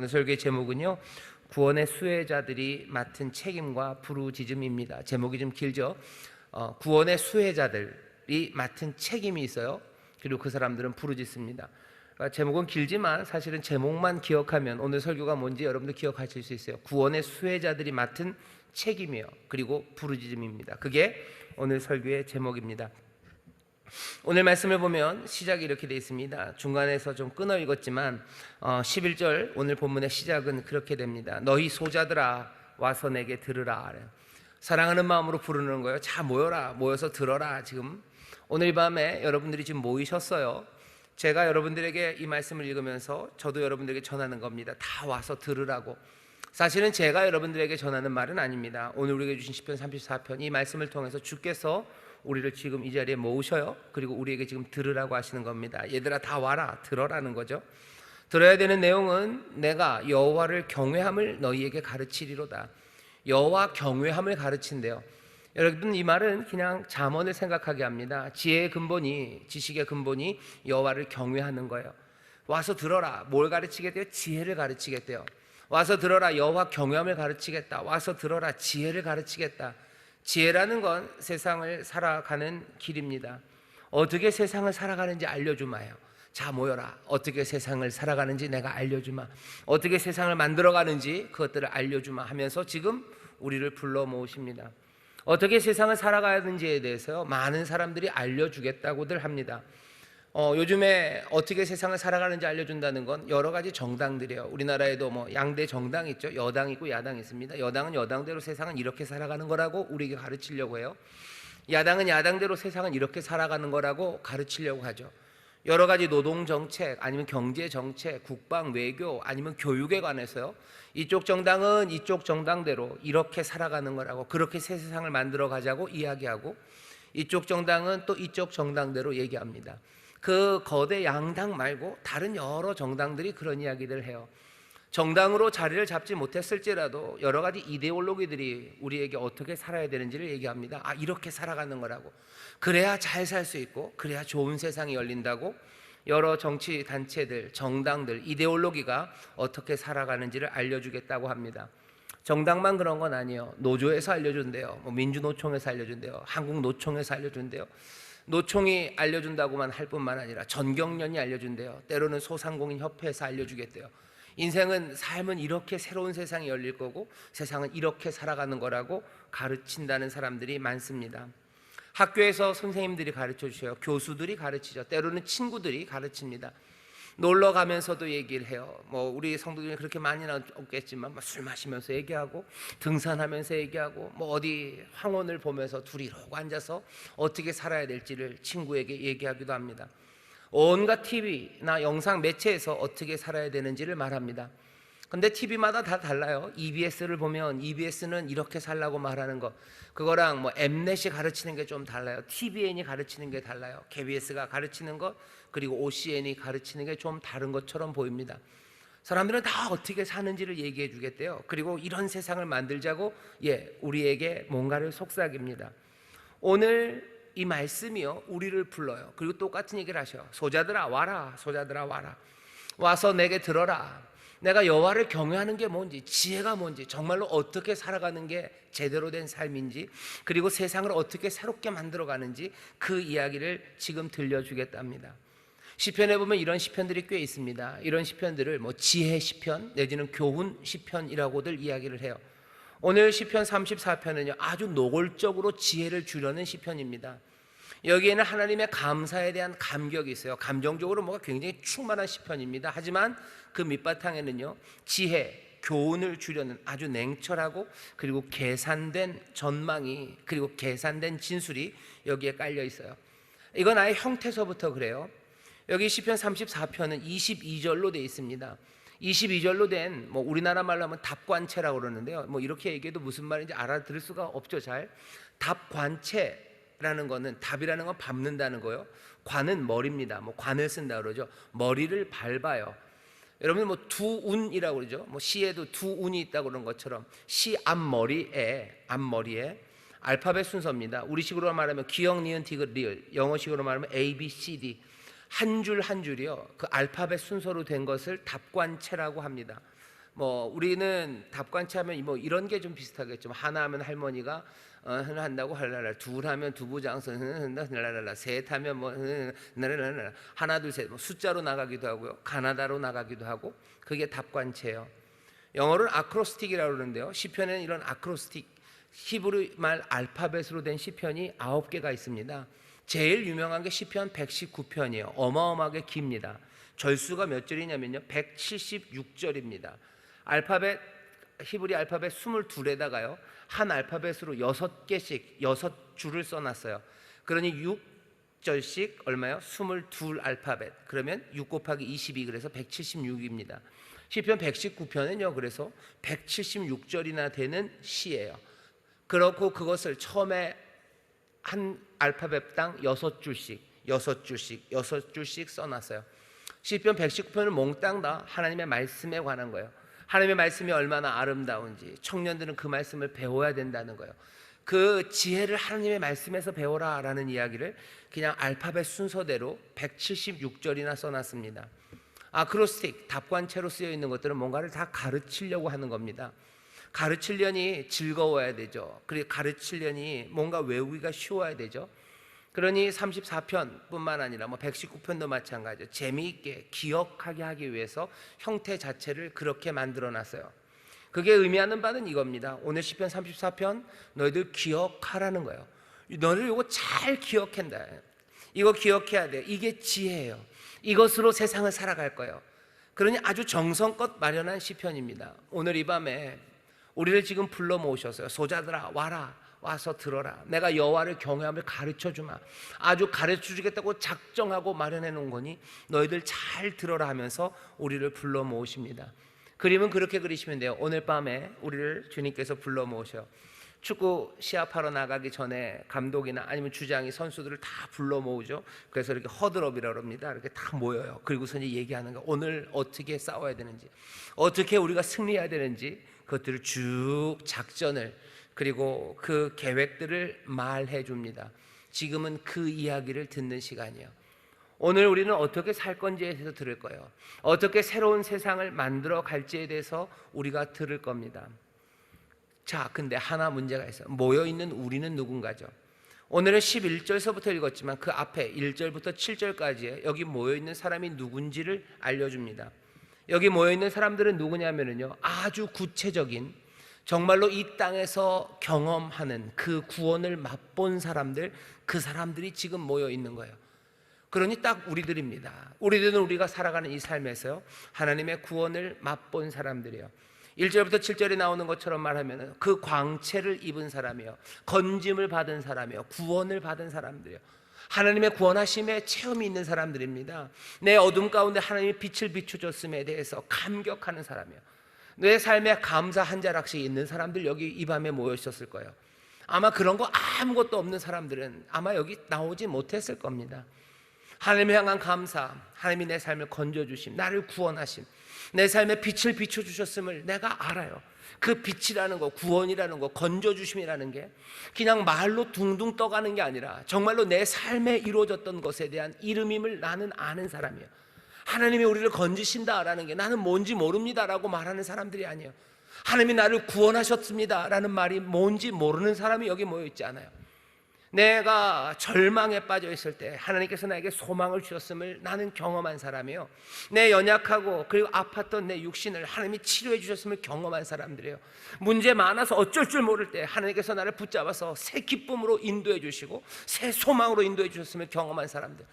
오늘 설교의 제목은요, 구원의 수혜자들이 맡은 책임과 부르짖음입니다. 제목이 좀 길죠. 구원의 수혜자들이 맡은 책임이 있어요. 그리고 그 사람들은 부르짖습니다. 제목은 길지만 사실은 제목만 기억하면 오늘 설교가 뭔지 여러분들 기억하실 수 있어요. 구원의 수혜자들이 맡은 책임이요, 그리고 부르짖음입니다. 그게 오늘 설교의 제목입니다. 오늘 말씀을 보면 시작이 이렇게 되어 있습니다. 중간에서 좀 끊어 읽었지만 11절 오늘 본문의 시작은 그렇게 됩니다. 너희 소자들아 와서 내게 들으라. 사랑하는 마음으로 부르는 거예요. 자, 모여라, 모여서 들어라. 지금 오늘 밤에 여러분들이 지금 모이셨어요. 제가 여러분들에게 이 말씀을 읽으면서 저도 여러분들에게 전하는 겁니다. 다 와서 들으라고. 사실은 제가 여러분들에게 전하는 말은 아닙니다. 오늘 우리에게 주신 시편 34편, 이 말씀을 통해서 주께서 우리를 지금 이 자리에 모으셔요. 그리고 우리에게 지금 들으라고 하시는 겁니다. 얘들아 다 와라, 들어라는 거죠. 들어야 되는 내용은 내가 여호와를 경외함을 너희에게 가르치리로다. 여호와 경외함을 가르친대요. 여러분, 이 말은 그냥 잠언을 생각하게 합니다. 지혜의 근본이, 지식의 근본이 여호와를 경외하는 거예요. 와서 들어라. 뭘 가르치겠대요? 지혜를 가르치겠대요. 와서 들어라. 여호와 경외함을 가르치겠다. 와서 들어라. 지혜를 가르치겠다. 지혜라는 건 세상을 살아가는 길입니다. 어떻게 세상을 살아가는지 알려주마요. 자, 모여라. 어떻게 세상을 살아가는지 내가 알려주마. 어떻게 세상을 만들어가는지 그것들을 알려주마 하면서 지금 우리를 불러 모으십니다. 어떻게 세상을 살아가는지에 대해서 많은 사람들이 알려주겠다고들 합니다. 요즘에 어떻게 세상을 살아가는지 알려준다는 건 여러 가지 정당들이에요. 우리나라에도 뭐 양대 정당 있죠. 여당 있고 야당 있습니다. 여당은 여당대로 세상은 이렇게 살아가는 거라고 우리에게 가르치려고 해요. 야당은 야당대로 세상은 이렇게 살아가는 거라고 가르치려고 하죠. 여러 가지 노동 정책, 아니면 경제 정책, 국방, 외교, 아니면 교육에 관해서요, 이쪽 정당은 이쪽 정당대로 이렇게 살아가는 거라고, 그렇게 새 세상을 만들어 가자고 이야기하고, 이쪽 정당은 또 이쪽 정당대로 얘기합니다. 그 거대 양당 말고 다른 여러 정당들이 그런 이야기들을 해요. 정당으로 자리를 잡지 못했을지라도 여러 가지 이데올로기들이 우리에게 어떻게 살아야 되는지를 얘기합니다. 이렇게 살아가는 거라고. 그래야 잘 살 수 있고, 그래야 좋은 세상이 열린다고 여러 정치 단체들, 정당들, 이데올로기가 어떻게 살아가는지를 알려주겠다고 합니다. 정당만 그런 건 아니에요. 노조에서 알려준대요. 민주노총에서 알려준대요. 한국노총에서 알려준대요. 노총이 알려준다고만 할 뿐만 아니라 전경련이 알려준대요. 때로는 소상공인 협회에서 알려주겠대요. 인생은, 삶은 이렇게 새로운 세상이 열릴 거고 세상은 이렇게 살아가는 거라고 가르친다는 사람들이 많습니다. 학교에서 선생님들이 가르쳐 주셔요. 교수들이 가르치죠. 때로는 친구들이 가르칩니다. 놀러 가면서도 얘기를 해요. 우리 성도들이 그렇게 많이는 없겠지만 술 마시면서 얘기하고, 등산하면서 얘기하고, 어디 황혼을 보면서 둘이 이러고 앉아서 어떻게 살아야 될지를 친구에게 얘기하기도 합니다. 온갖 TV나 영상 매체에서 어떻게 살아야 되는지를 말합니다. 근데 TV마다 다 달라요. EBS를 보면 EBS는 이렇게 살라고 말하는 거, 그거랑 엠넷이 가르치는 게 좀 달라요. TVN이 가르치는 게 달라요. KBS가 가르치는 것, 그리고 OCN이 가르치는 게 좀 다른 것처럼 보입니다. 사람들은 다 어떻게 사는지를 얘기해 주겠대요. 그리고 이런 세상을 만들자고 우리에게 뭔가를 속삭입니다. 오늘 이 말씀이요, 우리를 불러요. 그리고 똑같은 얘기를 하셔요. 소자들아 와라, 소자들아 와라. 와서 내게 들어라. 내가 여호와를 경외하는 게 뭔지, 지혜가 뭔지, 정말로 어떻게 살아가는 게 제대로 된 삶인지, 그리고 세상을 어떻게 새롭게 만들어가는지 그 이야기를 지금 들려주겠답니다. 시편에 보면 이런 시편들이 꽤 있습니다. 이런 시편들을 지혜 시편 내지는 교훈 시편이라고들 이야기를 해요. 오늘 시편 34편은요, 아주 노골적으로 지혜를 주려는 시편입니다. 여기에는 하나님의 감사에 대한 감격이 있어요. 감정적으로 뭐가 굉장히 충만한 시편입니다. 하지만 그 밑바탕에는요, 지혜, 교훈을 주려는 아주 냉철하고 그리고 계산된 전망이, 그리고 계산된 진술이 여기에 깔려 있어요. 이건 아예 형태서부터 그래요. 여기 시편 34편은 22절로 되어 있습니다. 22절로 된 우리나라 말로 하면 답관체라고 그러는데요. 이렇게 얘기해도 무슨 말인지 알아들을 수가 없죠. 잘. 답관체라는 거는, 답이라는 건 밟는다는 거요. 관은 머리입니다. 관을 쓴다 그러죠. 머리를 밟아요. 여러분 두운이라고 그러죠. 시에도 두운이 있다고 그런 것처럼 시 앞머리에 알파벳 순서입니다. 우리식으로 말하면 기역, 니은, 디귿, 리을, 영어식으로 말하면 A, B, C, D 한 줄 한 줄이요, 그 알파벳 순서로 된 것을 답관체라고 합니다. 뭐 우리는 답관치하면 뭐 이런 게 좀 비슷하겠죠. 하나 하면 할머니가 하나 한다고 할랄라, 둘 하면 두부장선 할랄라, 셋 하면 뭐 할랄라, 하나 둘 셋 뭐 숫자로 나가기도 하고요, 가나다로 나가기도 하고, 그게 답관체예요. 영어로는 아크로스틱이라고 그러는데요, 시편에는 이런 아크로스틱, 히브리 말 알파벳으로 된 시편이 9개가 있습니다. 제일 유명한 게 시편 119편이에요. 어마어마하게 깁니다. 절수가 몇 절이냐면요, 176절입니다. 알파벳, 히브리 알파벳 22에다가요 한 알파벳으로 6개씩 6줄을 써놨어요. 그러니 6절씩 얼마요? 22 알파벳. 그러면 6 곱하기 22, 그래서 176입니다. 시편 119편은요 그래서 176절이나 되는 시예요. 그렇고 그것을 처음에 한 알파벳당 6줄씩 써놨어요. 시편 119편을 몽땅 다 하나님의 말씀에 관한 거예요. 하나님의 말씀이 얼마나 아름다운지 청년들은 그 말씀을 배워야 된다는 거예요. 그 지혜를 하나님의 말씀에서 배워라 라는 이야기를 그냥 알파벳 순서대로 176절이나 써놨습니다. 아크로스틱, 답관체로 쓰여 있는 것들은 뭔가를 다 가르치려고 하는 겁니다. 가르치려니 즐거워야 되죠. 그리고 가르치려니 뭔가 외우기가 쉬워야 되죠. 그러니 34편뿐만 아니라 뭐 119편도 마찬가지죠. 재미있게 기억하게 하기 위해서 형태 자체를 그렇게 만들어놨어요. 그게 의미하는 바는 이겁니다. 오늘 시편 34편 너희들 기억하라는 거예요. 너희들 이거 잘 기억한다. 이거 기억해야 돼. 이게 지혜예요. 이것으로 세상을 살아갈 거예요. 그러니 아주 정성껏 마련한 시편입니다. 오늘 이 밤에 우리를 지금 불러 모으셨어요. 소자들아 와라, 와서 들어라. 내가 여호와를 경외함을 가르쳐주마. 아주 가르쳐주겠다고 작정하고 마련해 놓은 거니 너희들 잘 들어라 하면서 우리를 불러 모으십니다. 그림은 그렇게 그리시면 돼요. 오늘 밤에 우리를 주님께서 불러 모으셔요. 축구 시합하러 나가기 전에 감독이나 아니면 주장이 선수들을 다 불러 모으죠. 그래서 이렇게 허드럽이라고 합니다. 이렇게 다 모여요. 그리고서 이제 얘기하는 거, 오늘 어떻게 싸워야 되는지, 어떻게 우리가 승리해야 되는지, 그것들을 쭉 작전을, 그리고 그 계획들을 말해 줍니다. 지금은 그 이야기를 듣는 시간이에요. 오늘 우리는 어떻게 살 건지에 대해서 들을 거예요. 어떻게 새로운 세상을 만들어 갈지에 대해서 우리가 들을 겁니다. 자, 근데 하나 문제가 있어요. 모여있는 우리는 누군가죠. 오늘은 11절서부터 읽었지만 그 앞에 1절부터 7절까지에 여기 모여있는 사람이 누군지를 알려줍니다. 여기 모여있는 사람들은 누구냐면요, 아주 구체적인, 정말로 이 땅에서 경험하는 그 구원을 맛본 사람들, 그 사람들이 지금 모여있는 거예요. 그러니 딱 우리들입니다. 우리들은 우리가 살아가는 이 삶에서 하나님의 구원을 맛본 사람들이에요. 1절부터 7절에 나오는 것처럼 말하면 그 광채를 입은 사람이에요. 건짐을 받은 사람이에요. 구원을 받은 사람들이에요. 하나님의 구원하심에 체험이 있는 사람들입니다. 내 어둠 가운데 하나님이 빛을 비춰줬음에 대해서 감격하는 사람이에요. 내 삶에 감사 한 자락씩 있는 사람들 여기 이 밤에 모여 있었을 거예요. 아마 그런 거 아무것도 없는 사람들은 아마 여기 나오지 못했을 겁니다. 하나님을 향한 감사, 하나님이 내 삶을 건져주심, 나를 구원하심, 내 삶에 빛을 비춰주셨음을 내가 알아요. 그 빛이라는 거, 구원이라는 거, 건져주심이라는 게 그냥 말로 둥둥 떠가는 게 아니라 정말로 내 삶에 이루어졌던 것에 대한 이름임을 나는 아는 사람이에요. 하나님이 우리를 건지신다라는 게 나는 뭔지 모릅니다라고 말하는 사람들이 아니에요. 하나님이 나를 구원하셨습니다 라는 말이 뭔지 모르는 사람이 여기 모여 있지 않아요. 내가 절망에 빠져 있을 때 하나님께서 나에게 소망을 주셨음을 나는 경험한 사람이에요. 내 연약하고 그리고 아팠던 내 육신을 하나님이 치료해 주셨음을 경험한 사람들이에요. 문제 많아서 어쩔 줄 모를 때 하나님께서 나를 붙잡아서 새 기쁨으로 인도해 주시고 새 소망으로 인도해 주셨음을 경험한 사람들,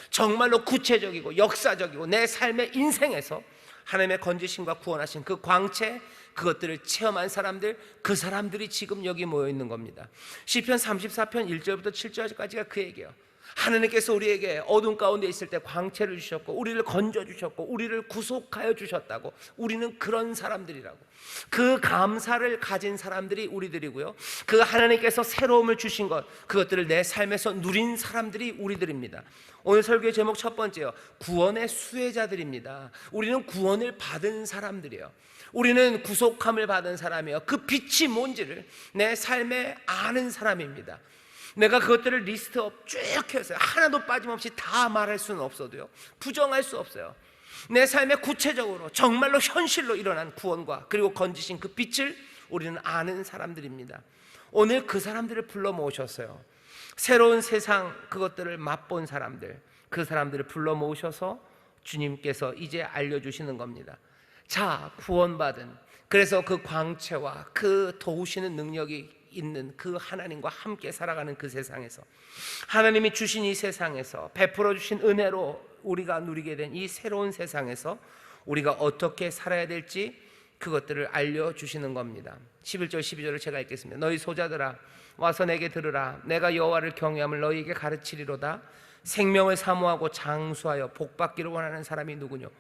정말로 구체적이고 역사적이고 내 삶의 인생에서 하나님의 건지심과 구원하신 그 광채, 그것들을 체험한 사람들, 그 사람들이 지금 여기 모여 있는 겁니다. 시편 34편 1절부터 7절까지가 그 얘기예요. 하나님께서 우리에게 어둠 가운데 있을 때 광채를 주셨고 우리를 건져주셨고 우리를 구속하여 주셨다고, 우리는 그런 사람들이라고. 그 감사를 가진 사람들이 우리들이고요, 그 하나님께서 새로움을 주신 것, 그것들을 내 삶에서 누린 사람들이 우리들입니다. 오늘 설교의 제목 첫 번째요, 구원의 수혜자들입니다. 우리는 구원을 받은 사람들이에요. 우리는 구속함을 받은 사람이에요. 그 빛이 뭔지를 내 삶에 아는 사람입니다. 내가 그것들을 리스트업 쭉 해서 하나도 빠짐없이 다 말할 수는 없어도요, 부정할 수 없어요. 내 삶에 구체적으로 정말로 현실로 일어난 구원과 그리고 건지신 그 빛을 우리는 아는 사람들입니다. 오늘 그 사람들을 불러 모으셨어요. 새로운 세상 그것들을 맛본 사람들, 그 사람들을 불러 모으셔서 주님께서 이제 알려주시는 겁니다. 자, 구원받은, 그래서 그 광채와 그 도우시는 능력이 있는 그 하나님과 함께 살아가는 그 세상에서, 하나님이 주신 이 세상에서 베풀어 주신 은혜로 우리가 누리게 된 이 새로운 세상에서 우리가 어떻게 살아야 될지 그것들을 알려주시는 겁니다. 11절 12절을 제가 읽겠습니다. 너희 소자들아 와서 내게 들으라. 내가 여호와를 경외함을 너희에게 가르치리로다. 생명을 사모하고 장수하여 복받기를 원하는 사람이 누구뇨?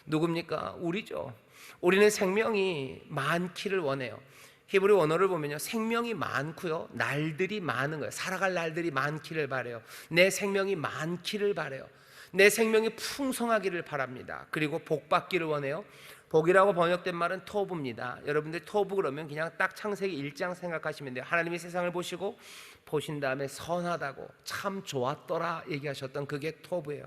누굽니까? 우리죠. 우리는 생명이 많기를 원해요. 히브리 원어를 보면요, 생명이 많고요, 날들이 많은 거예요. 살아갈 날들이 많기를 바래요. 내 생명이 많기를 바래요. 내 생명이 풍성하기를 바랍니다. 그리고 복받기를 원해요. 복이라고 번역된 말은 토부입니다. 여러분들 토부 그러면 그냥 딱 창세기 1장 생각하시면 돼요. 하나님이 세상을 보신 다음에 선하다고 참 좋았더라 얘기하셨던 그게 토부예요.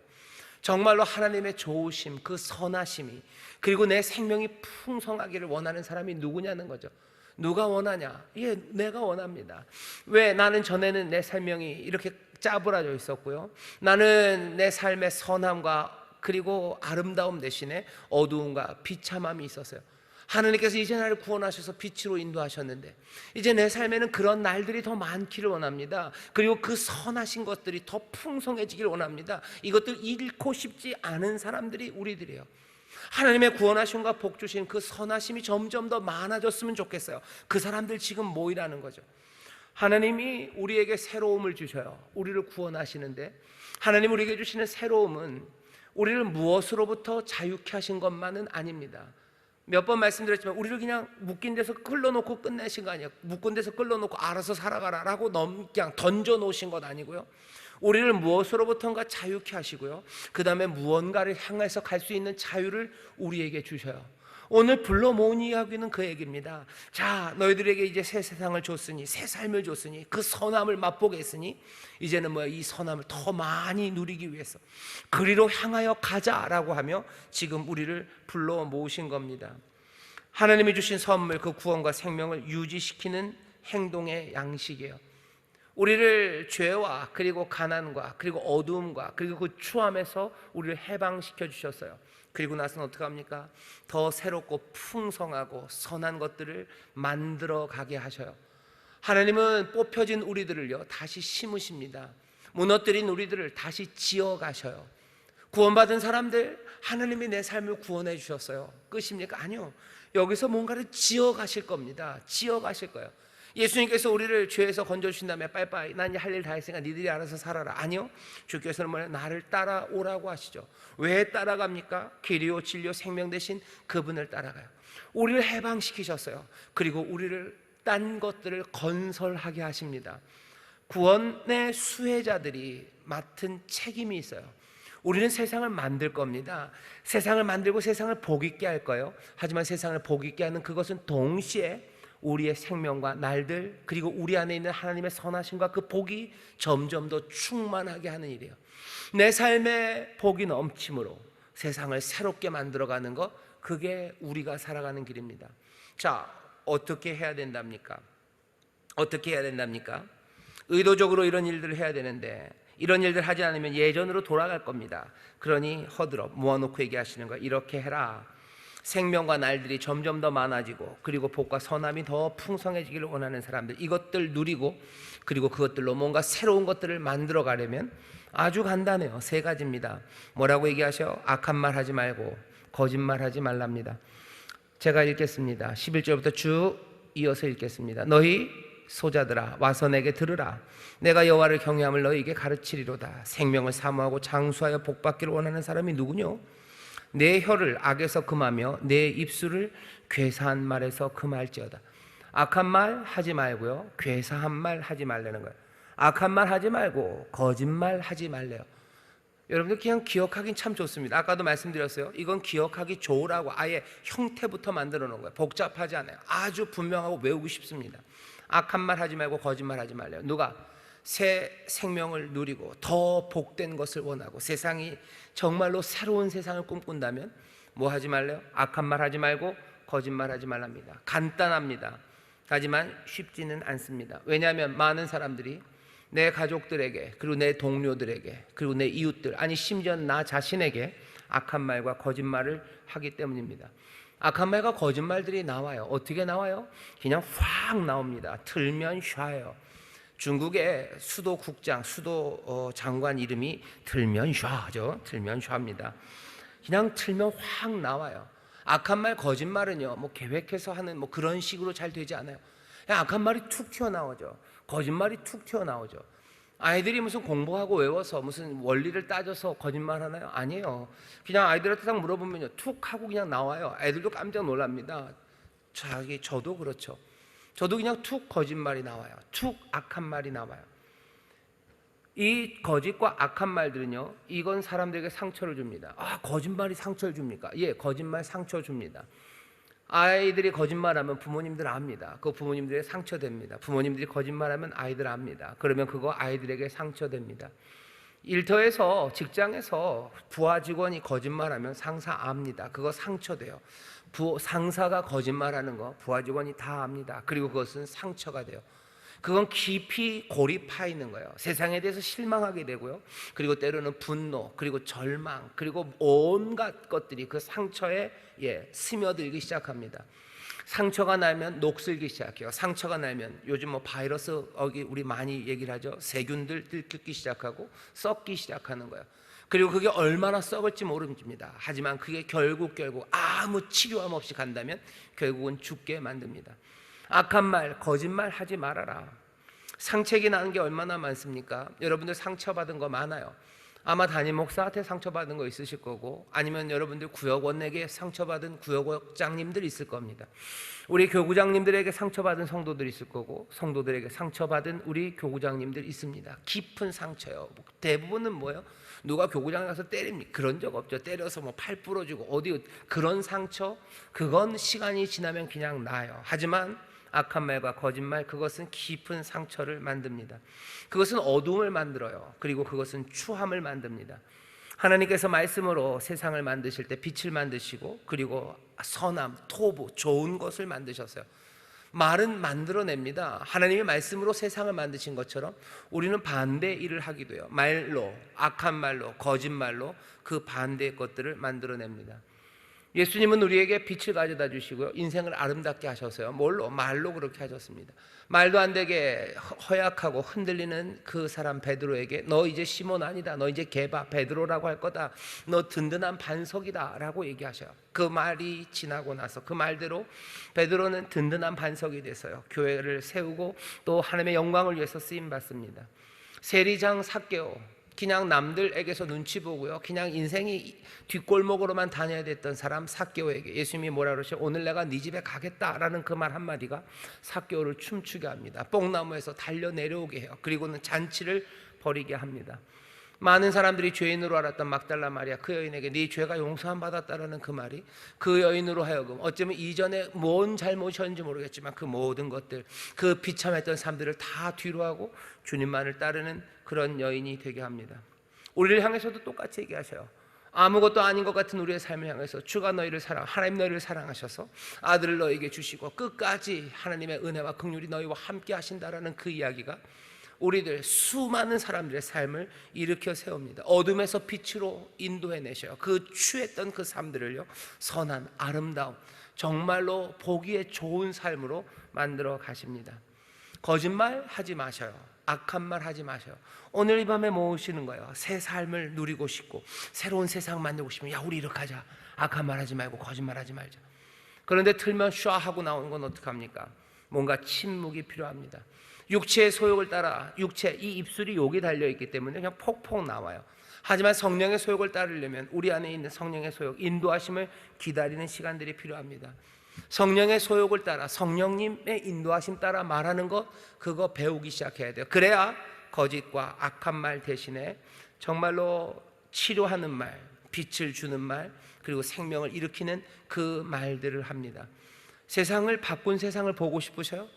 정말로 하나님의 좋으심, 그 선하심이, 그리고 내 생명이 풍성하기를 원하는 사람이 누구냐는 거죠. 누가 원하냐? 예, 내가 원합니다. 왜? 나는 전에는 내 생명이 이렇게 짜부라져 있었고요, 나는 내 삶의 선함과 그리고 아름다움 대신에 어두움과 비참함이 있었어요. 하나님께서 이제 나를 구원하셔서 빛으로 인도하셨는데 이제 내 삶에는 그런 날들이 더 많기를 원합니다. 그리고 그 선하신 것들이 더 풍성해지길 원합니다. 이것들 잃고 싶지 않은 사람들이 우리들이에요. 하나님의 구원하심과 복 주신 그 선하심이 점점 더 많아졌으면 좋겠어요. 그 사람들 지금 모이라는 거죠. 하나님이 우리에게 새로움을 주셔요. 우리를 구원하시는데 하나님 우리에게 주시는 새로움은 우리를 무엇으로부터 자유케 하신 것만은 아닙니다. 몇 번 말씀드렸지만 우리를 그냥 묶인 데서 끌어놓고 끝내신 거 아니에요. 묶은 데서 끌어놓고 알아서 살아가라라고 그냥 던져놓으신 것 아니고요, 우리를 무엇으로부터인가 자유케 하시고요, 그 다음에 무언가를 향해서 갈 수 있는 자유를 우리에게 주셔요. 오늘 불러 모은 이야기는 그 얘기입니다. 자, 너희들에게 이제 새 세상을 줬으니, 새 삶을 줬으니, 그 선함을 맛보게 했으니 이제는 이 선함을 더 많이 누리기 위해서 그리로 향하여 가자라고 하며 지금 우리를 불러 모으신 겁니다. 하나님이 주신 선물, 그 구원과 생명을 유지시키는 행동의 양식이에요. 우리를 죄와 그리고 가난과 그리고 어두움과 그리고 그 추함에서 우리를 해방시켜 주셨어요. 그리고 나서는 어떻게 합니까? 더 새롭고 풍성하고 선한 것들을 만들어 가게 하셔요. 하나님은 뽑혀진 우리들을요 다시 심으십니다. 무너뜨린 우리들을 다시 지어 가셔요. 구원받은 사람들, 하나님이 내 삶을 구원해 주셨어요. 끝입니까? 아니요. 여기서 뭔가를 지어 가실 겁니다. 지어 가실 거예요. 예수님께서 우리를 죄에서 건져주신 다음에 빠이빠이, 난 할 일 다 했으니까 니들이 알아서 살아라. 아니요, 주께서는 나를 따라오라고 하시죠. 왜 따라갑니까? 길이요 진리요 생명 되신 그분을 따라가요. 우리를 해방시키셨어요. 그리고 우리를 딴 것들을 건설하게 하십니다. 구원의 수혜자들이 맡은 책임이 있어요. 우리는 세상을 만들 겁니다. 세상을 만들고 세상을 복 있게 할 거예요. 하지만 세상을 복 있게 하는 그것은 동시에 우리의 생명과 날들, 그리고 우리 안에 있는 하나님의 선하심과 그 복이 점점 더 충만하게 하는 일이에요. 내 삶의 복이 넘침으로 세상을 새롭게 만들어가는 것, 그게 우리가 살아가는 길입니다. 자, 어떻게 해야 된답니까? 어떻게 해야 된답니까? 의도적으로 이런 일들을 해야 되는데 이런 일들 하지 않으면 예전으로 돌아갈 겁니다. 그러니 허들어 모아놓고 얘기하시는 거예요. 이렇게 해라. 생명과 날들이 점점 더 많아지고 그리고 복과 선함이 더 풍성해지기를 원하는 사람들, 이것들 누리고 그리고 그것들로 뭔가 새로운 것들을 만들어 가려면 아주 간단해요. 세 가지입니다. 뭐라고 얘기하셔? 악한 말 하지 말고 거짓말 하지 말랍니다. 제가 읽겠습니다. 11절부터 쭉 이어서 읽겠습니다. 너희 소자들아 와서 내게 들으라. 내가 여호와를 경외함을 너희에게 가르치리로다. 생명을 사모하고 장수하여 복받기를 원하는 사람이 누구뇨? 내 혀를 악에서 금하며 내 입술을 괴사한 말에서 금할지어다. 악한 말 하지 말고요, 괴사한 말 하지 말라는 거예요. 악한 말 하지 말고 거짓말 하지 말래요. 여러분들 그냥 기억하긴 참 좋습니다. 아까도 말씀드렸어요. 이건 기억하기 좋으라고 아예 형태부터 만들어 놓은 거예요. 복잡하지 않아요. 아주 분명하고 외우기 쉽습니다. 악한 말 하지 말고 거짓말 하지 말래요. 누가? 새 생명을 누리고 더 복된 것을 원하고 세상이 정말로 새로운 세상을 꿈꾼다면 뭐 하지 말래요? 악한 말 하지 말고 거짓말 하지 말랍니다. 간단합니다. 하지만 쉽지는 않습니다. 왜냐하면 많은 사람들이 내 가족들에게, 그리고 내 동료들에게, 그리고 내 이웃들, 아니 심지어 나 자신에게 악한 말과 거짓말을 하기 때문입니다. 악한 말과 거짓말들이 나와요. 어떻게 나와요? 그냥 확 나옵니다. 틀면 샤예요. 중국의 수도 국장, 수도 장관 이름이 틀면 샤죠. 틀면 샤입니다. 그냥 틀면 확 나와요. 악한 말, 거짓말은요, 뭐 계획해서 하는 뭐 그런 식으로 잘 되지 않아요. 그냥 악한 말이 툭 튀어나오죠. 거짓말이 툭 튀어나오죠. 아이들이 무슨 공부하고 외워서 무슨 원리를 따져서 거짓말 하나요? 아니에요. 그냥 아이들한테 딱 물어보면요, 툭 하고 그냥 나와요. 애들도 깜짝 놀랍니다. 저도 그렇죠. 저도 그냥 툭 거짓말이 나와요. 툭 악한 말이 나와요. 이 거짓과 악한 말들은요, 이건 사람들에게 상처를 줍니다. 아, 거짓말이 상처를 줍니까? 예, 거짓말 상처 줍니다. 아이들이 거짓말하면 부모님들 압니다. 그거 부모님들에게 상처됩니다. 부모님들이 거짓말하면 아이들 압니다. 그러면 그거 아이들에게 상처됩니다. 일터에서, 직장에서 부하 직원이 거짓말하면 상사 압니다. 그거 상처돼요. 상사가 거짓말하는 거 부하 직원이 다 압니다. 그리고 그것은 상처가 돼요. 그건 깊이 골이 파 있는 거예요. 세상에 대해서 실망하게 되고요. 그리고 때로는 분노, 그리고 절망, 그리고 온갖 것들이 그 상처에 스며들기 시작합니다. 상처가 나면 녹슬기 시작해요. 상처가 나면 요즘 뭐 바이러스 우리 많이 얘기를 하죠. 세균들 들끓기 시작하고 썩기 시작하는 거예요. 그리고 그게 얼마나 썩을지 모릅니다. 하지만 그게 결국 아무 치료함 없이 간다면 결국은 죽게 만듭니다. 악한 말, 거짓말 하지 말아라. 상책이 나는 게 얼마나 많습니까? 여러분들 상처받은 거 많아요. 아마 담임 목사한테 상처받은 거 있으실 거고, 아니면 여러분들 구역원에게 상처받은 구역장님들 있을 겁니다. 우리 교구장님들에게 상처받은 성도들 있을 거고, 성도들에게 상처받은 우리 교구장님들 있습니다. 깊은 상처요. 대부분은 뭐예요? 누가 교구장에 가서 때립니까? 그런 적 없죠. 때려서 뭐 팔 부러지고 어디 그런 상처, 그건 시간이 지나면 그냥 나요. 하지만 악한 말과 거짓말, 그것은 깊은 상처를 만듭니다. 그것은 어둠을 만들어요. 그리고 그것은 추함을 만듭니다. 하나님께서 말씀으로 세상을 만드실 때 빛을 만드시고, 그리고 선함, 토부, 좋은 것을 만드셨어요. 말은 만들어냅니다. 하나님의 말씀으로 세상을 만드신 것처럼 우리는 반대 일을 하기도 해요. 말로, 악한 말로, 거짓말로 그 반대의 것들을 만들어냅니다. 예수님은 우리에게 빛을 가져다 주시고요, 인생을 아름답게 하셔서요, 뭘로? 말로 그렇게 하셨습니다. 말도 안 되게 허약하고 흔들리는 그 사람 베드로에게 너 이제 시몬 아니다, 너 이제 게바 베드로라고 할 거다, 너 든든한 반석이다 라고 얘기하셔요. 그 말이 지나고 나서 그 말대로 베드로는 든든한 반석이 돼서요, 교회를 세우고 또 하나님의 영광을 위해서 쓰임받습니다. 세리장 삭개오, 그냥 남들에게서 눈치 보고요, 그냥 인생이 뒷골목으로만 다녀야 됐던 사람 삭개오에게 예수님이 뭐라 그러셔? 오늘 내가 네 집에 가겠다라는 그 말 한마디가 삭개오를 춤추게 합니다. 뽕나무에서 달려 내려오게 해요. 그리고는 잔치를 벌이게 합니다. 많은 사람들이 죄인으로 알았던 막달라 마리아, 그 여인에게 네 죄가 용서함 받았다라는 그 말이 그 여인으로 하여금 어쩌면 이전에 뭔 잘못이었는지 모르겠지만 그 모든 것들, 그 비참했던 삶들을 다 뒤로하고 주님만을 따르는 그런 여인이 되게 합니다. 우리를 향해서도 똑같이 얘기하셔요. 아무것도 아닌 것 같은 우리의 삶을 향해서 주가 너희를 하나님 너희를 사랑하셔서 아들을 너희에게 주시고 끝까지 하나님의 은혜와 긍휼이 너희와 함께 하신다라는 그 이야기가 우리들 수많은 사람들의 삶을 일으켜 세웁니다. 어둠에서 빛으로 인도해내셔요. 그 취했던 그 삶들을요, 선한 아름다운 정말로 보기에 좋은 삶으로 만들어 가십니다. 거짓말 하지 마셔요. 악한 말 하지 마셔요. 오늘 이 밤에 모으시는 거예요. 새 삶을 누리고 싶고 새로운 세상 만들고 싶으면 야 우리 이렇게 하자. 악한 말 하지 말고 거짓말 하지 말자. 그런데 틀면 샤 하고 나오는 건 어떡합니까? 뭔가 침묵이 필요합니다. 육체의 소욕을 따라 이 입술이 욕이 달려있기 때문에 그냥 폭폭 나와요. 하지만 성령의 소욕을 따르려면 우리 안에 있는 성령의 소욕, 인도하심을 기다리는 시간들이 필요합니다. 성령의 소욕을 따라 성령님의 인도하심 따라 말하는 것, 그거 배우기 시작해야 돼요. 그래야 거짓과 악한 말 대신에 정말로 치료하는 말, 빛을 주는 말, 그리고 생명을 일으키는 그 말들을 합니다. 세상을 바꾼 세상을 보고 싶으셔요?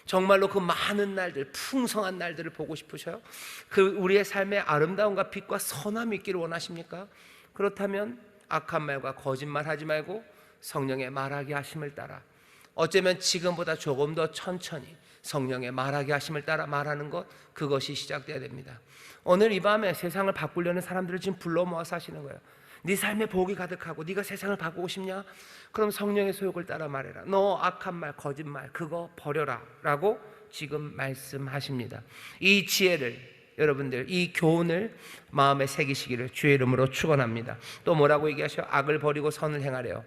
정말로 그 많은 날들, 풍성한 날들을 보고 싶으셔요? 그 우리의 삶에 아름다움과 빛과 선함이 있기를 원하십니까? 그렇다면 악한 말과 거짓말 하지 말고 성령의 말하게 하심을 따라, 어쩌면 지금보다 조금 더 천천히 성령의 말하게 하심을 따라 말하는 것, 그것이 시작돼야 됩니다. 오늘 이 밤에 세상을 바꾸려는 사람들을 지금 불러 모아서 하시는 거예요. 네 삶에 복이 가득하고 네가 세상을 바꾸고 싶냐? 그럼 성령의 소욕을 따라 말해라. 너 악한 말, 거짓말 그거 버려라 라고 지금 말씀하십니다. 이 지혜를, 여러분들 이 교훈을 마음에 새기시기를 주의 이름으로 축원합니다. 또 뭐라고 얘기하셔? 악을 버리고 선을 행하래요.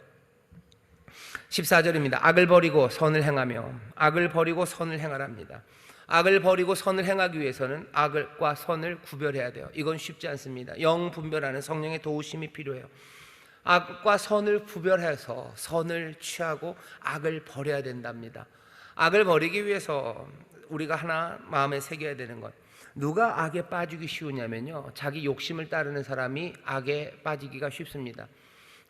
14절입니다. 악을 버리고 선을 행하며, 악을 버리고 선을 행하랍니다. 악을 버리고 선을 행하기 위해서는 악과 선을 구별해야 돼요. 이건 쉽지 않습니다. 영분별하는 성령의 도우심이 필요해요. 악과 선을 구별해서 선을 취하고 악을 버려야 된답니다. 악을 버리기 위해서 우리가 하나 마음에 새겨야 되는 것, 누가 악에 빠지기 쉬우냐면요, 자기 욕심을 따르는 사람이 악에 빠지기가 쉽습니다.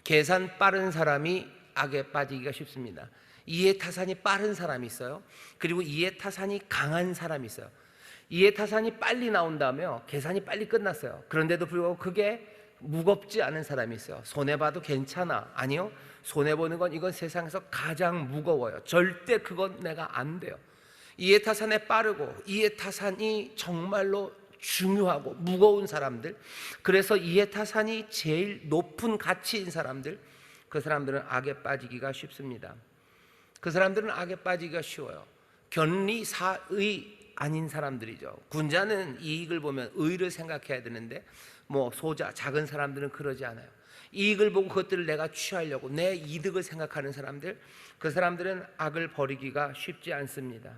계산 빠른 사람이 악에 빠지기가 쉽습니다. 이해타산이 빠른 사람이 있어요. 그리고 이해타산이 강한 사람이 있어요. 이해타산이 빨리 나온다며 계산이 빨리 끝났어요. 그런데도 불구하고 그게 무겁지 않은 사람이 있어요. 손해봐도 괜찮아. 아니요, 손해보는 건 이건 세상에서 가장 무거워요. 절대 그건 내가 안 돼요. 이해타산에 빠르고 이해타산이 정말로 중요하고 무거운 사람들, 그래서 이해타산이 제일 높은 가치인 사람들, 그 사람들은 악에 빠지기가 쉽습니다. 그 사람들은 악에 빠지기가 쉬워요. 견리사의 아닌 사람들이죠. 군자는 이익을 보면 의를 생각해야 되는데, 뭐 소자, 작은 사람들은 그러지 않아요. 이익을 보고 그것들을 내가 취하려고 내 이득을 생각하는 사람들, 그 사람들은 악을 버리기가 쉽지 않습니다.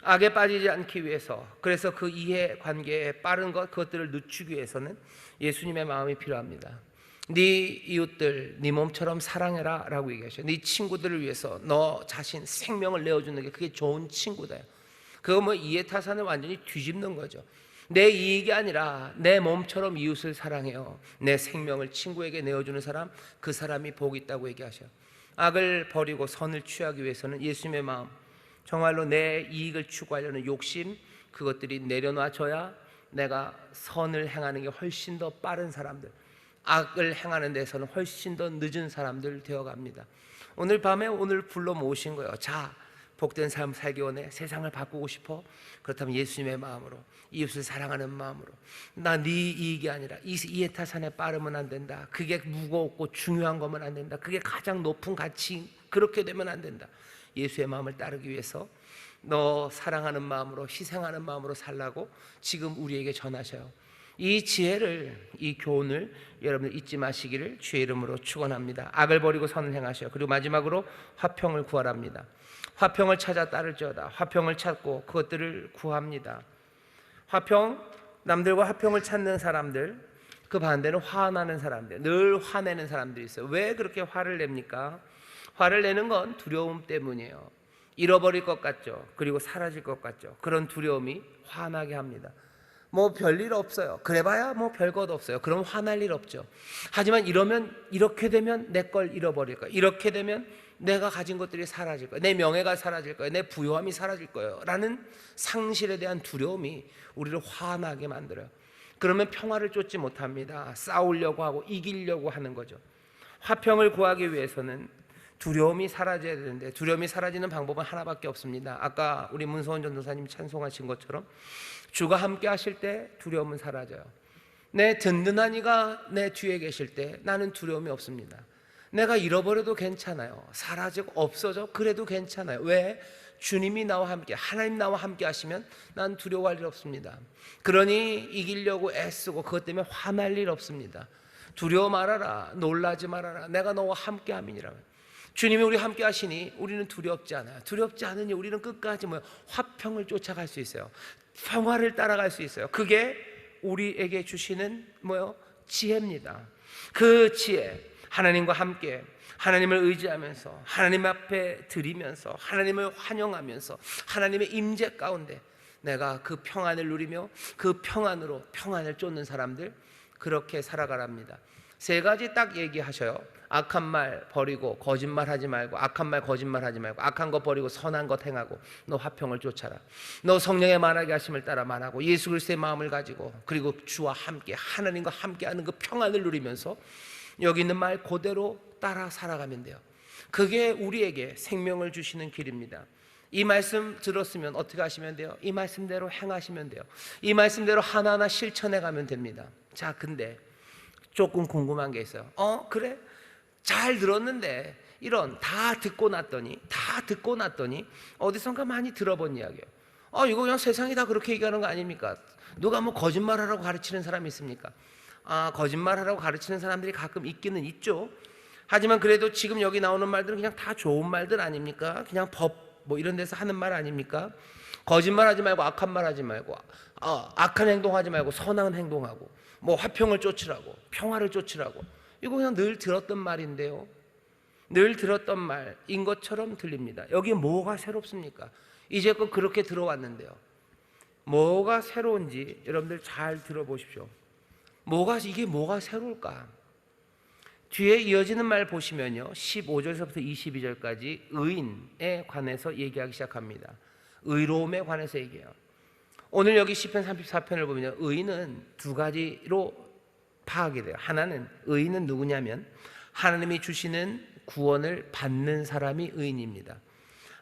악에 빠지지 않기 위해서, 그래서 그 이해관계에 빠른 것, 그것들을 늦추기 위해서는 예수님의 마음이 필요합니다. 네 이웃들 네 몸처럼 사랑해라 라고 얘기하셔요. 네 친구들을 위해서 너 자신 생명을 내어주는 게 그게 좋은 친구다. 그거 뭐 이해타산을 완전히 뒤집는 거죠. 내 이익이 아니라 내 몸처럼 이웃을 사랑해요. 내 생명을 친구에게 내어주는 사람, 그 사람이 복이 있다고 얘기하셔요. 악을 버리고 선을 취하기 위해서는 예수님의 마음, 정말로 내 이익을 추구하려는 욕심, 그것들이 내려놔져야 내가 선을 행하는 게 훨씬 더 빠른 사람들, 악을 행하는 데서는 훨씬 더 늦은 사람들 되어갑니다. 오늘 밤에 오늘 불러 모으신 거예요. 자, 복된 삶 살기 원해? 세상을 바꾸고 싶어? 그렇다면 예수님의 마음으로, 이웃을 사랑하는 마음으로, 나 네 이익이 아니라 이해타산에 빠르면 안 된다. 그게 무겁고 중요한 거면 안 된다. 그게 가장 높은 가치, 그렇게 되면 안 된다. 예수의 마음을 따르기 위해서 너 사랑하는 마음으로, 희생하는 마음으로 살라고 지금 우리에게 전하셔요. 이 지혜를, 이 교훈을 여러분들 잊지 마시기를 주의 이름으로 축원합니다. 악을 버리고 선을 행하셔요. 그리고 마지막으로 화평을 구하랍니다. 화평을 찾아 따를지어다. 화평을 찾고 그것들을 구합니다. 화평, 남들과 화평을 찾는 사람들, 그 반대는 화나는 사람들, 늘 화내는 사람들이 있어요. 왜 그렇게 화를 냅니까? 화를 내는 건 두려움 때문이에요. 잃어버릴 것 같죠. 그리고 사라질 것 같죠. 그런 두려움이 화나게 합니다. 뭐 별일 없어요. 그래봐야 뭐 별것 없어요. 그럼 화날 일 없죠. 하지만 이렇게 되면 내 걸 잃어버릴 거예요. 이렇게 되면 내가 가진 것들이 사라질 거예요. 내 명예가 사라질 거예요. 내 부요함이 사라질 거예요. 라는 상실에 대한 두려움이 우리를 화나게 만들어요. 그러면 평화를 쫓지 못합니다. 싸우려고 하고 이기려고 하는 거죠. 화평을 구하기 위해서는 두려움이 사라져야 되는데, 두려움이 사라지는 방법은 하나밖에 없습니다. 아까 우리 문소원 전도사님 찬송하신 것처럼 주가 함께 하실 때 두려움은 사라져요. 내 든든한 이가 내 뒤에 계실 때 나는 두려움이 없습니다. 내가 잃어버려도 괜찮아요. 사라지고 없어져 그래도 괜찮아요. 왜? 주님이 나와 함께, 하나님 나와 함께 하시면 난 두려워할 일 없습니다. 그러니 이기려고 애쓰고 그것 때문에 화날 일 없습니다. 두려워 말아라, 놀라지 말아라, 내가 너와 함께 함이니라. 주님이 우리 함께 하시니 우리는 두렵지 않아요. 두렵지 않으니 우리는 끝까지 화평을 쫓아갈 수 있어요. 평화를 따라갈 수 있어요. 그게 우리에게 주시는 지혜입니다. 그 지혜, 하나님과 함께 하나님을 의지하면서 하나님 앞에 드리면서 하나님을 환영하면서 하나님의 임재 가운데 내가 그 평안을 누리며 그 평안으로 평안을 쫓는 사람들, 그렇게 살아가랍니다. 세 가지 딱 얘기하셔요. 악한 말 버리고 거짓말하지 말고, 악한 말 거짓말하지 말고, 악한 것 버리고 선한 것 행하고, 너 화평을 쫓아라. 너 성령의 말하게 하심을 따라 말하고, 예수 그리스도의 마음을 가지고, 그리고 주와 함께 하나님과 함께하는 그 평안을 누리면서 여기 있는 말 그대로 따라 살아가면 돼요. 그게 우리에게 생명을 주시는 길입니다. 이 말씀 들었으면 어떻게 하시면 돼요? 이 말씀대로 행하시면 돼요. 이 말씀대로 하나하나 실천해 가면 됩니다. 자, 근데 조금 궁금한 게 있어요. 그래? 잘 들었는데 이런 다 듣고 났더니 어디선가 많이 들어본 이야기예요. 이거 그냥 세상이 다 그렇게 얘기하는 거 아닙니까? 누가 뭐 거짓말하라고 가르치는 사람이 있습니까? 거짓말하라고 가르치는 사람들이 가끔 있기는 있죠. 하지만 그래도 지금 여기 나오는 말들은 그냥 다 좋은 말들 아닙니까? 그냥 법 뭐 이런 데서 하는 말 아닙니까? 거짓말하지 말고, 악한 말하지 말고, 악한 행동하지 말고 선한 행동하고, 뭐 화평을 쫓으라고, 평화를 쫓으라고. 이거 그냥 늘 들었던 말인데요. 늘 들었던 말인 것처럼 들립니다. 여기 뭐가 새롭습니까? 이제껏 그렇게 들어왔는데요. 뭐가 새로운지 여러분들 잘 들어보십시오. 이게 뭐가 새로울까? 뒤에 이어지는 말 보시면요, 15절서부터 22절까지 의인에 관해서 얘기하기 시작합니다. 의로움에 관해서 얘기해요. 오늘 여기 시편 34편을 보면 의인은 두 가지로 파악이 돼요. 하나는, 의인은 누구냐면 하나님이 주시는 구원을 받는 사람이 의인입니다.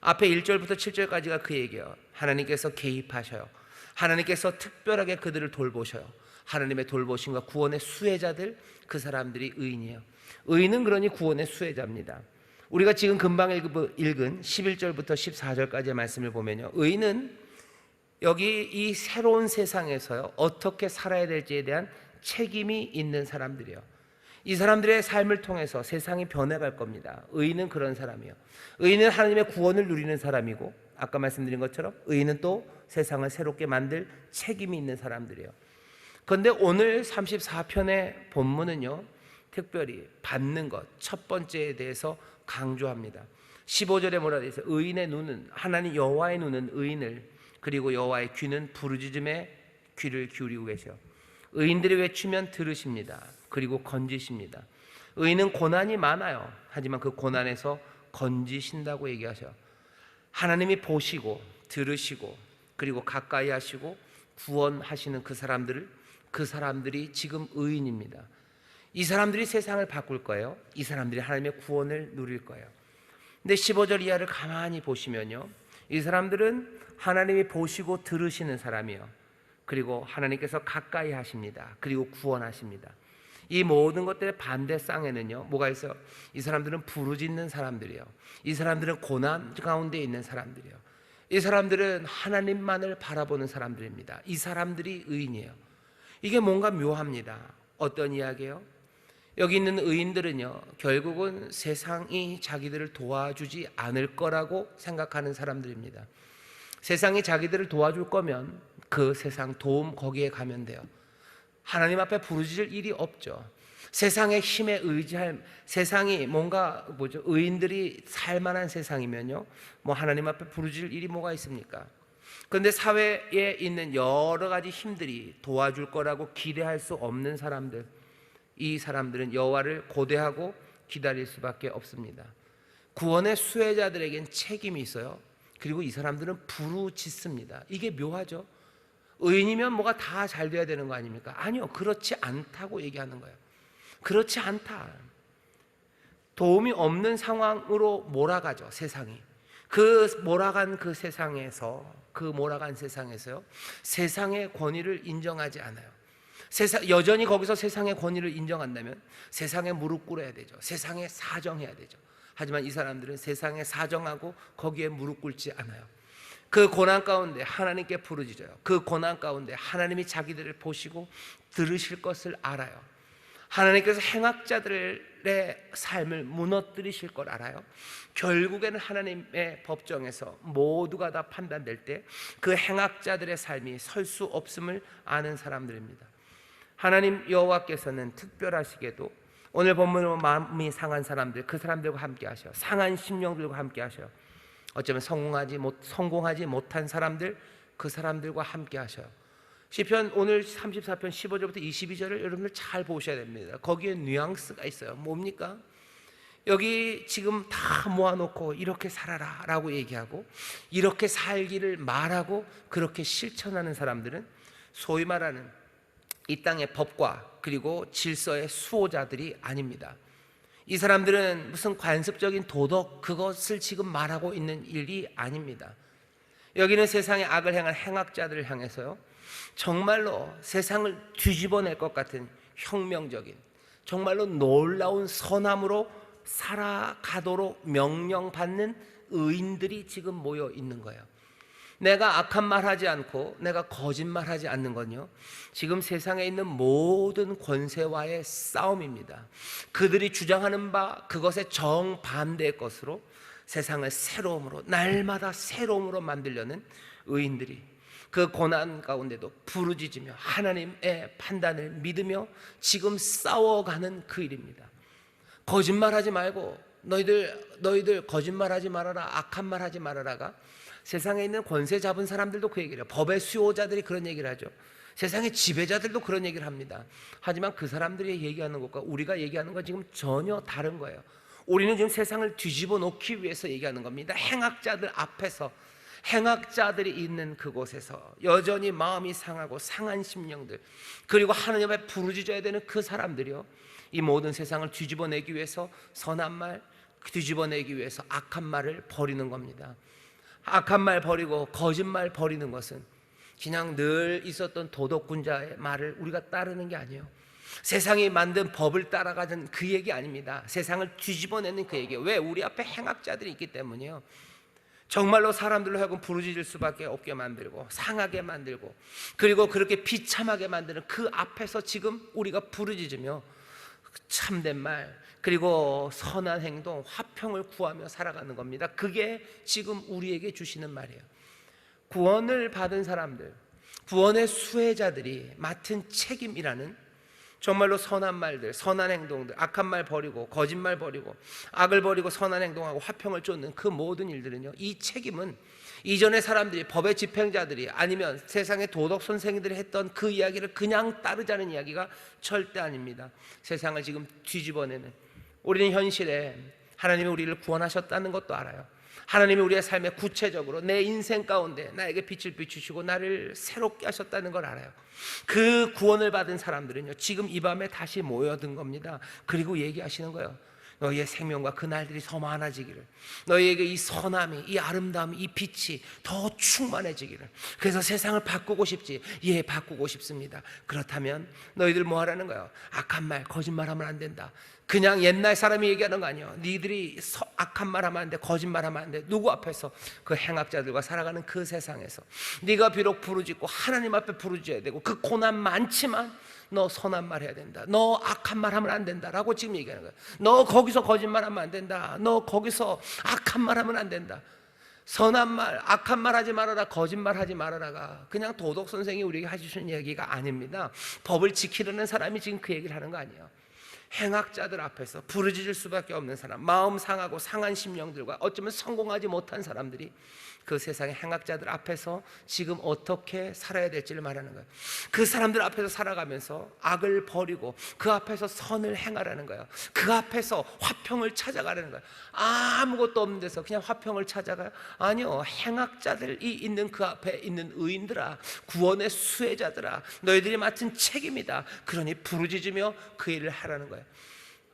앞에 1절부터 7절까지가 그 얘기예요. 하나님께서 개입하셔요. 하나님께서 특별하게 그들을 돌보셔요. 하나님의 돌보심과 구원의 수혜자들, 그 사람들이 의인이에요. 의인은 그러니 구원의 수혜자입니다. 우리가 지금 금방 읽은 11절부터 14절까지의 말씀을 보면요, 의인은 여기 이 새로운 세상에서요 어떻게 살아야 될지에 대한 책임이 있는 사람들이에요. 이 사람들의 삶을 통해서 세상이 변해갈 겁니다. 의인은 그런 사람이에요. 의인은 하나님의 구원을 누리는 사람이고, 아까 말씀드린 것처럼 의인은 또 세상을 새롭게 만들 책임이 있는 사람들이에요. 그런데 오늘 34편의 본문은요, 특별히 받는 것, 첫 번째에 대해서 강조합니다. 15절에 뭐라 되어 있어요? 의인의 눈은, 하나님 여호와의 눈은 의인을, 그리고 여호와의 귀는 부르짖음에 귀를 기울이고 계셔. 의인들이 외치면 들으십니다. 그리고 건지십니다. 의인은 고난이 많아요. 하지만 그 고난에서 건지신다고 얘기하셔. 하나님이 보시고 들으시고 그리고 가까이 하시고 구원하시는 그 사람들이 지금 의인입니다. 이 사람들이 세상을 바꿀 거예요. 이 사람들이 하나님의 구원을 누릴 거예요. 근데 15절 이하를 가만히 보시면요, 이 사람들은 하나님이 보시고 들으시는 사람이요, 그리고 하나님께서 가까이 하십니다. 그리고 구원하십니다. 이 모든 것들의 반대쌍에는요 뭐가 있어요? 이 사람들은 부르짖는 사람들이에요. 이 사람들은 고난 가운데 있는 사람들이에요. 이 사람들은 하나님만을 바라보는 사람들입니다. 이 사람들이 의인이에요. 이게 뭔가 묘합니다. 어떤 이야기예요? 여기 있는 의인들은요, 결국은 세상이 자기들을 도와주지 않을 거라고 생각하는 사람들입니다. 세상이 자기들을 도와줄 거면 그 세상 도움 거기에 가면 돼요. 하나님 앞에 부르짖을 일이 없죠. 세상의 힘에 의지할, 세상이 뭔가 의인들이 살만한 세상이면요, 뭐 하나님 앞에 부르짖을 일이 뭐가 있습니까? 그런데 사회에 있는 여러 가지 힘들이 도와줄 거라고 기대할 수 없는 사람들, 이 사람들은 여호와를 고대하고 기다릴 수밖에 없습니다. 구원의 수혜자들에겐 책임이 있어요. 그리고 이 사람들은 부르짖습니다. 이게 묘하죠. 의인이면 뭐가 다 잘 돼야 되는 거 아닙니까? 아니요, 그렇지 않다고 얘기하는 거예요. 그렇지 않다. 도움이 없는 상황으로 몰아가죠, 세상이. 그 몰아간 세상에서요, 세상의 권위를 인정하지 않아요. 여전히 거기서 세상의 권위를 인정한다면 세상에 무릎 꿇어야 되죠. 세상에 사정해야 되죠. 하지만 이 사람들은 세상에 사정하고 거기에 무릎 꿇지 않아요. 그 고난 가운데 하나님께 부르짖어요. 그 고난 가운데 하나님이 자기들을 보시고 들으실 것을 알아요. 하나님께서 행악자들의 삶을 무너뜨리실 걸 알아요. 결국에는 하나님의 법정에서 모두가 다 판단될 때 그 행악자들의 삶이 설 수 없음을 아는 사람들입니다. 하나님 여호와께서는 특별하시게도 오늘 본문으로 마음이 상한 사람들, 그 사람들과 함께 하셔. 상한 심령들과 함께 하셔. 어쩌면 성공하지 못한 사람들, 그 사람들과 함께 하셔요. 시편 오늘 34편 15절부터 22절을 여러분들 잘 보셔야 됩니다. 거기에 뉘앙스가 있어요. 뭡니까? 여기 지금 다 모아놓고 이렇게 살아라 라고 얘기하고 이렇게 살기를 말하고 그렇게 실천하는 사람들은 소위 말하는 이 땅의 법과 그리고 질서의 수호자들이 아닙니다. 이 사람들은 무슨 관습적인 도덕 그것을 지금 말하고 있는 일이 아닙니다. 여기는 세상의 악을 행할 행악자들을 향해서요, 정말로 세상을 뒤집어낼 것 같은 혁명적인, 정말로 놀라운 선함으로 살아가도록 명령받는 의인들이 지금 모여 있는 거예요. 내가 악한 말 하지 않고 내가 거짓말 하지 않는 건요, 지금 세상에 있는 모든 권세와의 싸움입니다. 그들이 주장하는 바 그것의 정반대의 것으로 세상을 새로움으로, 날마다 새로움으로 만들려는 의인들이 그 고난 가운데도 부르짖으며 하나님의 판단을 믿으며 지금 싸워가는 그 일입니다. 거짓말하지 말고 너희들 거짓말하지 말아라, 악한 말 하지 말아라가 세상에 있는 권세 잡은 사람들도 그 얘기를 해요. 법의 수호자들이 그런 얘기를 하죠. 세상의 지배자들도 그런 얘기를 합니다. 하지만 그 사람들이 얘기하는 것과 우리가 얘기하는 건 지금 전혀 다른 거예요. 우리는 지금 세상을 뒤집어 놓기 위해서 얘기하는 겁니다. 행악자들 앞에서, 행악자들이 있는 그곳에서 여전히 마음이 상하고 상한 심령들, 그리고 하나님 앞에 부르짖어야 되는 그 사람들이요, 이 모든 세상을 뒤집어내기 위해서 선한 말, 뒤집어내기 위해서 악한 말을 버리는 겁니다. 악한 말 버리고 거짓말 버리는 것은 그냥 늘 있었던 도덕군자의 말을 우리가 따르는 게 아니에요. 세상이 만든 법을 따라가는 그 얘기 아닙니다. 세상을 뒤집어내는 그 얘기예요. 왜? 우리 앞에 행악자들이 있기 때문이에요. 정말로 사람들로 하여금 부르짖을 수밖에 없게 만들고 상하게 만들고 그리고 그렇게 비참하게 만드는 그 앞에서 지금 우리가 부르짖으며 참된 말 그리고 선한 행동, 화평을 구하며 살아가는 겁니다. 그게 지금 우리에게 주시는 말이에요. 구원을 받은 사람들, 구원의 수혜자들이 맡은 책임이라는 정말로 선한 말들, 선한 행동들, 악한 말 버리고 거짓말 버리고 악을 버리고 선한 행동하고 화평을 쫓는 그 모든 일들은요, 이 책임은 이전의 사람들이, 법의 집행자들이 아니면 세상의 도덕 선생님들이 했던 그 이야기를 그냥 따르자는 이야기가 절대 아닙니다. 세상을 지금 뒤집어내는, 우리는 현실에 하나님이 우리를 구원하셨다는 것도 알아요. 하나님이 우리의 삶에 구체적으로 내 인생 가운데 나에게 빛을 비추시고 나를 새롭게 하셨다는 걸 알아요. 그 구원을 받은 사람들은요, 지금 이 밤에 다시 모여든 겁니다. 그리고 얘기하시는 거예요. 너희의 생명과 그 날들이 더 많아지기를, 너희에게 이 선함이, 이 아름다움이, 이 빛이 더 충만해지기를. 그래서 세상을 바꾸고 싶지? 예, 바꾸고 싶습니다. 그렇다면 너희들 뭐 하라는 거예요? 악한 말, 거짓말하면 안 된다. 그냥 옛날 사람이 얘기하는 거 아니에요. 니들이 악한 말 하면 안 돼, 거짓말 하면 안 돼. 누구 앞에서? 그 행악자들과 살아가는 그 세상에서 네가 비록 부르짖고 하나님 앞에 부르짖어야 되고 그 고난 많지만 너 선한 말 해야 된다, 너 악한 말 하면 안 된다라고 지금 얘기하는 거예요. 너 거기서 거짓말 하면 안 된다, 너 거기서 악한 말 하면 안 된다. 선한 말, 악한 말 하지 말아라, 거짓말 하지 말아라가 그냥 도덕 선생이 우리에게 해주시는 얘기가 아닙니다. 법을 지키려는 사람이 지금 그 얘기를 하는 거 아니에요. 행악자들 앞에서 부르짖을 수밖에 없는 사람, 마음 상하고 상한 심령들과 어쩌면 성공하지 못한 사람들이 그 세상의 행악자들 앞에서 지금 어떻게 살아야 될지를 말하는 거예요. 그 사람들 앞에서 살아가면서 악을 버리고 그 앞에서 선을 행하라는 거예요. 그 앞에서 화평을 찾아가라는 거예요. 아무것도 없는 데서 그냥 화평을 찾아가요? 아니요. 행악자들이 있는 그 앞에 있는 의인들아, 구원의 수혜자들아, 너희들이 맡은 책임이다. 그러니 부르짖으며 그 일을 하라는 거예요.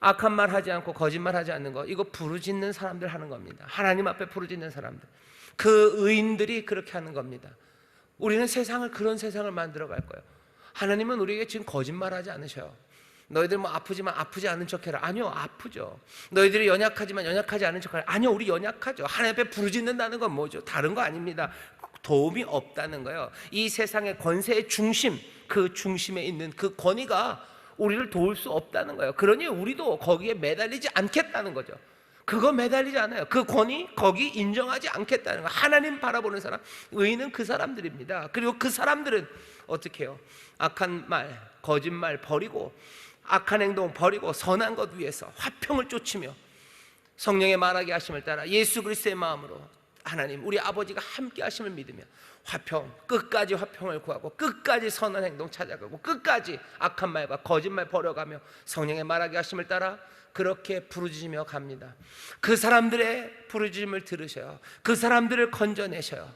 악한 말 하지 않고 거짓말 하지 않는 거, 이거 부르짖는 사람들 하는 겁니다. 하나님 앞에 부르짖는 사람들, 그 의인들이 그렇게 하는 겁니다. 우리는 세상을, 그런 세상을 만들어 갈 거예요. 하나님은 우리에게 지금 거짓말하지 않으셔요. 너희들 뭐 아프지만 아프지 않은 척해라. 아니요, 아프죠. 너희들이 연약하지만 연약하지 않은 척해라. 아니요, 우리 연약하죠. 하나님 앞에 부르짖는다는 건 뭐죠? 다른 거 아닙니다. 도움이 없다는 거예요. 이 세상의 권세의 중심, 그 중심에 있는 그 권위가 우리를 도울 수 없다는 거예요. 그러니 우리도 거기에 매달리지 않겠다는 거죠. 그거 매달리지 않아요. 그 권위 거기 인정하지 않겠다는 거. 하나님 바라보는 사람, 의인은 그 사람들입니다. 그리고 그 사람들은 어떻게 해요? 악한 말, 거짓말 버리고 악한 행동 버리고 선한 것 위해서 화평을 쫓으며 성령의 말하게 하심을 따라 예수 그리스도의 마음으로 하나님 우리 아버지가 함께 하심을 믿으며 화평, 끝까지 화평을 구하고 끝까지 선한 행동 찾아가고 끝까지 악한 말과 거짓말 버려가며 성령의 말하게 하심을 따라 그렇게 부르짖으며 갑니다. 그 사람들의 부르짖음을 들으셔요. 그 사람들을 건져내셔요.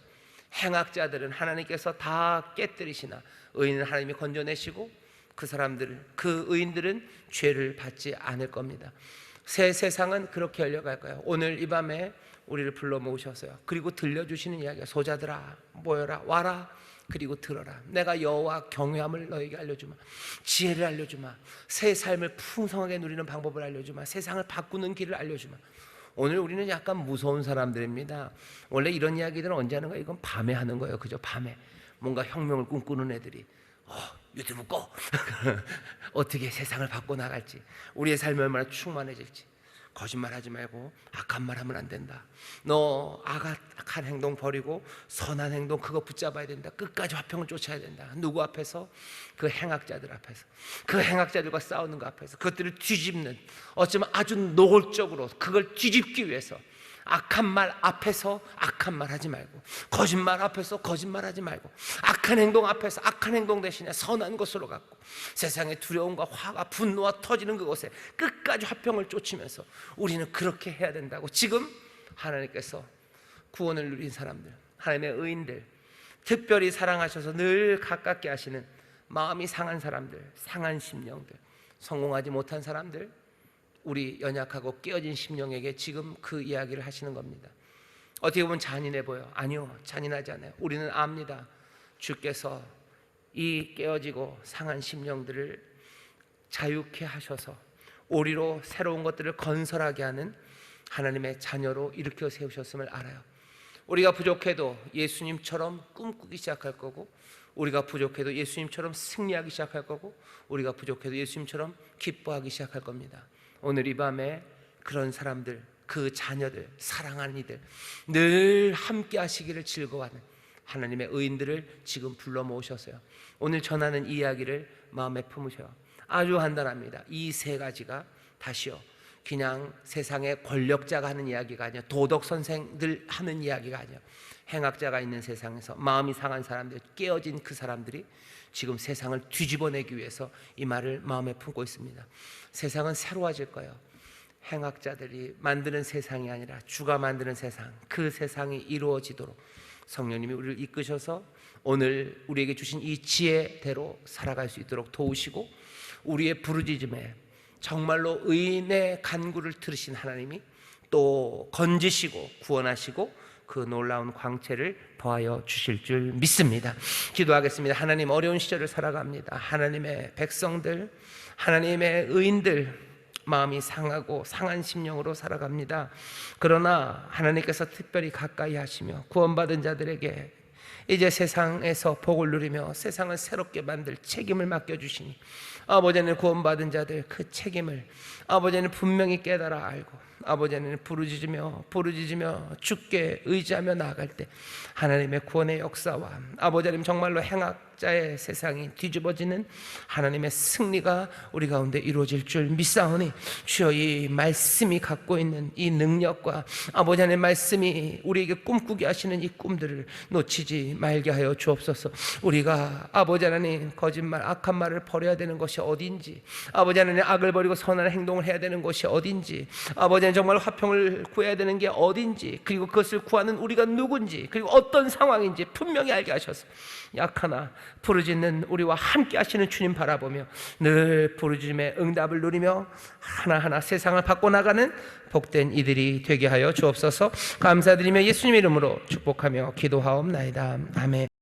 행악자들은 하나님께서 다 깨뜨리시나 의인은 하나님이 건져내시고 그 사람들, 그 의인들은 죄를 받지 않을 겁니다. 새 세상은 그렇게 열려갈 거예요. 오늘 이 밤에 우리를 불러 모으셨어요. 그리고 들려주시는 이야기가 소자들아 모여라 와라 그리고 들어라. 내가 여호와 경외함을 너에게 알려주마. 지혜를 알려주마. 새 삶을 풍성하게 누리는 방법을 알려주마. 세상을 바꾸는 길을 알려주마. 오늘 우리는 약간 무서운 사람들입니다. 원래 이런 이야기들은 언제 하는 거예요? 이건 밤에 하는 거예요. 그죠? 밤에 뭔가 혁명을 꿈꾸는 애들이 유튜브 꺼 어떻게 세상을 바꿔나갈지, 우리의 삶이 얼마나 충만해질지. 거짓말하지 말고 악한 말 하면 안 된다. 너 악한 행동 버리고 선한 행동 그거 붙잡아야 된다. 끝까지 화평을 쫓아야 된다. 누구 앞에서? 그 행악자들 앞에서, 그 행악자들과 싸우는 거 앞에서, 그것들을 뒤집는, 어쩌면 아주 노골적으로 그걸 뒤집기 위해서 악한 말 앞에서 악한 말 하지 말고, 거짓말 앞에서 거짓말 하지 말고, 악한 행동 앞에서 악한 행동 대신에 선한 것으로 갖고, 세상의 두려움과 화가 분노와 터지는 그곳에 끝까지 화평을 쫓으면서 우리는 그렇게 해야 된다고. 지금 하나님께서 구원을 누린 사람들, 하나님의 의인들, 특별히 사랑하셔서 늘 가깝게 하시는 마음이 상한 사람들, 상한 심령들, 성공하지 못한 사람들, 우리 연약하고 깨어진 심령에게 지금 그 이야기를 하시는 겁니다. 어떻게 보면 잔인해 보여. 아니요, 잔인하지 않아요. 우리는 압니다. 주께서 이 깨어지고 상한 심령들을 자유케 하셔서 오리로 새로운 것들을 건설하게 하는 하나님의 자녀로 일으켜 세우셨음을 알아요. 우리가 부족해도 예수님처럼 꿈꾸기 시작할 거고, 우리가 부족해도 예수님처럼 승리하기 시작할 거고, 우리가 부족해도 예수님처럼 기뻐하기 시작할 겁니다. 오늘 이 밤에 그런 사람들, 그 자녀들, 사랑하는 이들, 늘 함께 하시기를 즐거워하는 하나님의 의인들을 지금 불러 모으셨어요. 오늘 전하는 이야기를 마음에 품으셔요. 아주 간단합니다. 이 세 가지가 다시요, 그냥 세상의 권력자가 하는 이야기가 아니야, 도덕 선생들 하는 이야기가 아니야. 행악자가 있는 세상에서 마음이 상한 사람들, 깨어진 그 사람들이 지금 세상을 뒤집어내기 위해서 이 말을 마음에 품고 있습니다. 세상은 새로워질 거예요. 행악자들이 만드는 세상이 아니라 주가 만드는 세상, 그 세상이 이루어지도록 성령님이 우리를 이끄셔서 오늘 우리에게 주신 이 지혜대로 살아갈 수 있도록 도우시고, 우리의 부르짖음에 정말로 의인의 간구를 들으신 하나님이 또 건지시고 구원하시고 그 놀라운 광채를 더하여 주실 줄 믿습니다. 기도하겠습니다. 하나님, 어려운 시절을 살아갑니다. 하나님의 백성들, 하나님의 의인들, 마음이 상하고 상한 심령으로 살아갑니다. 그러나 하나님께서 특별히 가까이 하시며 구원받은 자들에게 이제 세상에서 복을 누리며 세상을 새롭게 만들 책임을 맡겨주시니, 아버지는 구원받은 자들 그 책임을 아버지는 분명히 깨달아 알고, 아버지는 부르짖으며 주께 의지하며 나아갈 때 하나님의 구원의 역사와 아버지님 정말로 행악자의 세상이 뒤집어지는 하나님의 승리가 우리 가운데 이루어질 줄 믿사오니, 주여 이 말씀이 갖고 있는 이 능력과 아버지의 말씀이 우리에게 꿈꾸게 하시는 이 꿈들을 놓치지 말게 하여 주옵소서. 우리가 아버지 하나님 거짓말, 악한 말을 버려야 되는 것이 어딘지, 아버지 하나님 악을 버리고 선한 행동을 해야 되는 것이 어딘지, 아버지 하나님 정말 화평을 구해야 되는 게 어딘지, 그리고 그것을 구하는 우리가 누군지, 그리고 어떤 상황인지 분명히 알게 하셔서 약하나 부르짖는 우리와 함께 하시는 주님 바라보며 늘 부르짖음의 응답을 누리며 하나하나 세상을 바꿔나가는 복된 이들이 되게 하여 주옵소서. 감사드리며 예수님의 이름으로 축복하며 기도하옵나이다. 아멘.